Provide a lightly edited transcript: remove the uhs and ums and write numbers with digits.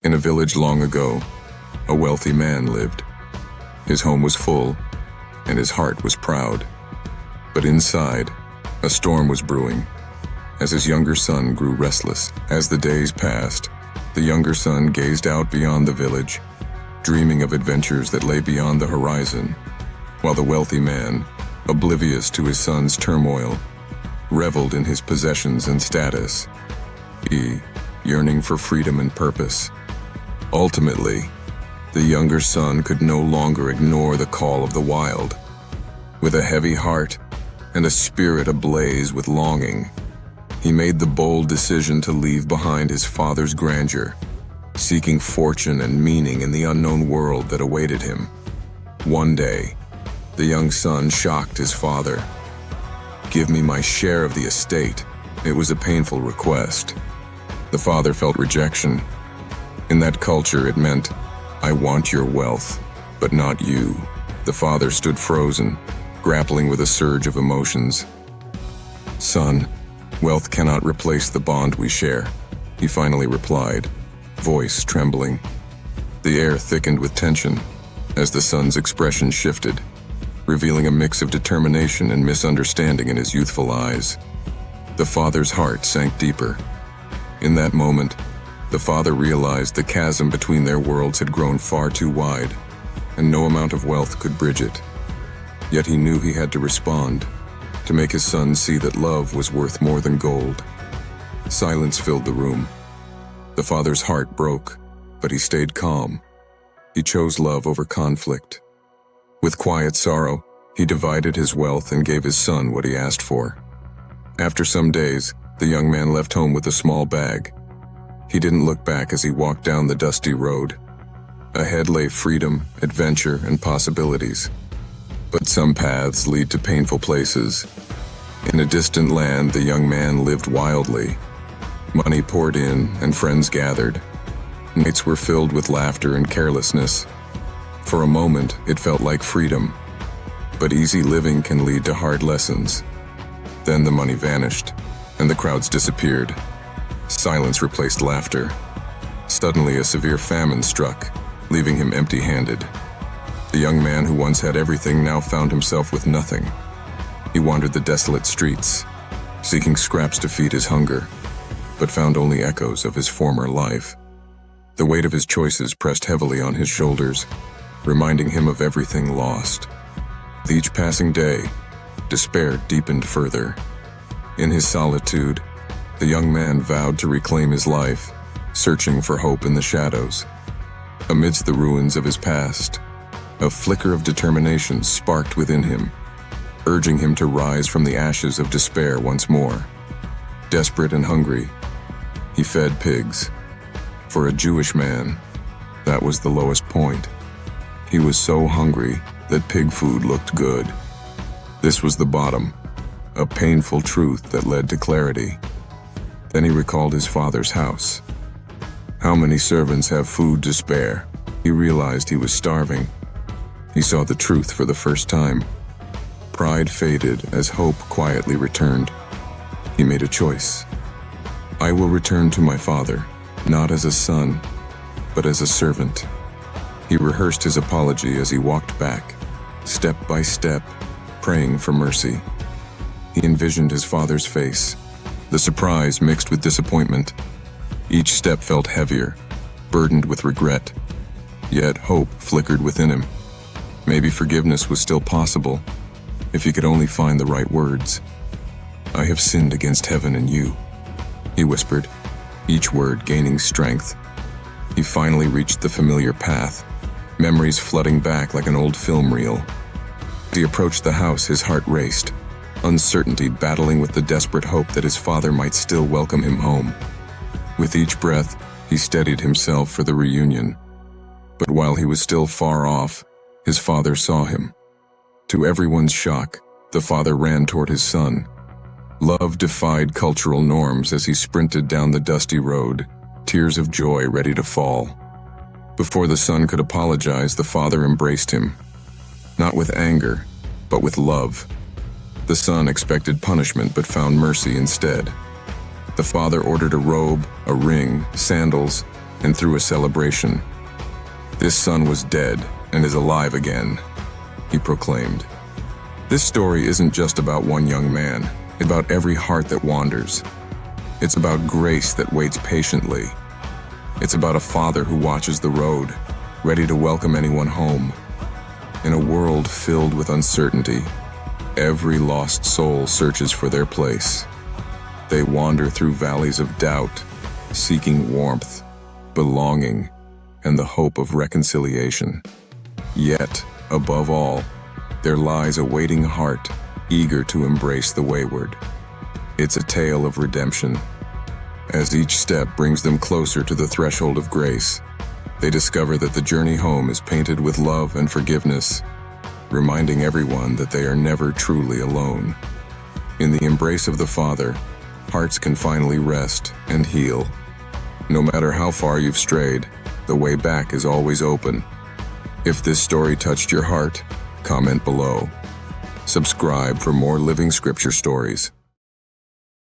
In a village long ago, a wealthy man lived. His home was full, and his heart was proud. But inside, a storm was brewing, as his younger son grew restless. As the days passed, the younger son gazed out beyond the village, dreaming of adventures that lay beyond the horizon, while the wealthy man, oblivious to his son's turmoil, reveled in his possessions and status, he yearning for freedom and purpose. Ultimately, the younger son could no longer ignore the call of the wild. With a heavy heart and a spirit ablaze with longing, he made the bold decision to leave behind his father's grandeur, seeking fortune and meaning in the unknown world that awaited him. One day, the young son shocked his father. "Give me my share of the estate." It was a painful request. The father felt rejection. In that culture, it meant, "I want your wealth, but not you." The father stood frozen, grappling with a surge of emotions. "Son, wealth cannot replace the bond we share," he finally replied, voice trembling. The air thickened with tension as the son's expression shifted, revealing a mix of determination and misunderstanding in his youthful eyes. The father's heart sank deeper. In that moment, the father realized the chasm between their worlds had grown far too wide, and no amount of wealth could bridge it. Yet he knew he had to respond, to make his son see that love was worth more than gold. Silence filled the room. The father's heart broke, but he stayed calm. He chose love over conflict. With quiet sorrow, he divided his wealth and gave his son what he asked for. After some days, the young man left home with a small bag. He didn't look back as he walked down the dusty road. Ahead lay freedom, adventure, and possibilities. But some paths lead to painful places. In a distant land, the young man lived wildly. Money poured in, and friends gathered. Nights were filled with laughter and carelessness. For a moment, it felt like freedom. But easy living can lead to hard lessons. Then the money vanished, and the crowds disappeared. Silence replaced laughter. Suddenly, a severe famine struck, leaving him empty-handed. The young man who once had everything now found himself with nothing. He wandered the desolate streets, seeking scraps to feed his hunger, but found only echoes of his former life. The weight of his choices pressed heavily on his shoulders, reminding him of everything lost. With each passing day, despair deepened further. In his solitude, the young man vowed to reclaim his life, searching for hope in the shadows. Amidst the ruins of his past, a flicker of determination sparked within him, urging him to rise from the ashes of despair once more. Desperate and hungry, he fed pigs. For a Jewish man, that was the lowest point. He was so hungry that pig food looked good. This was the bottom, a painful truth that led to clarity. Then he recalled his father's house. How many servants have food to spare? He realized he was starving. He saw the truth for the first time. Pride faded as hope quietly returned. He made a choice. "I will return to my father, not as a son, but as a servant." He rehearsed his apology as he walked back, step by step, praying for mercy. He envisioned his father's face, the surprise mixed with disappointment. Each step felt heavier, burdened with regret. Yet hope flickered within him. Maybe forgiveness was still possible, if he could only find the right words. "I have sinned against heaven and you," he whispered, each word gaining strength. He finally reached the familiar path, memories flooding back like an old film reel. As he approached the house, his heart raced, uncertainty battling with the desperate hope that his father might still welcome him home. With each breath, he steadied himself for the reunion. But while he was still far off, his father saw him. To everyone's shock, the father ran toward his son. Love defied cultural norms as he sprinted down the dusty road, tears of joy ready to fall. Before the son could apologize, the father embraced him. Not with anger, but with love. The son expected punishment but found mercy instead. The father ordered a robe, a ring, sandals, and threw a celebration. "This son was dead and is alive again," he proclaimed. This story isn't just about one young man. It's about every heart that wanders. It's about grace that waits patiently. It's about a father who watches the road, ready to welcome anyone home. In a world filled with uncertainty, every lost soul searches for their place. They wander through valleys of doubt, seeking warmth, belonging, and the hope of reconciliation. Yet, above all, there lies a waiting heart, eager to embrace the wayward. It's a tale of redemption. As each step brings them closer to the threshold of grace, they discover that the journey home is painted with love and forgiveness, reminding everyone that they are never truly alone. In the embrace of the Father, hearts can finally rest and heal. No matter how far you've strayed, the way back is always open. If this story touched your heart, comment below. Subscribe for more living scripture stories.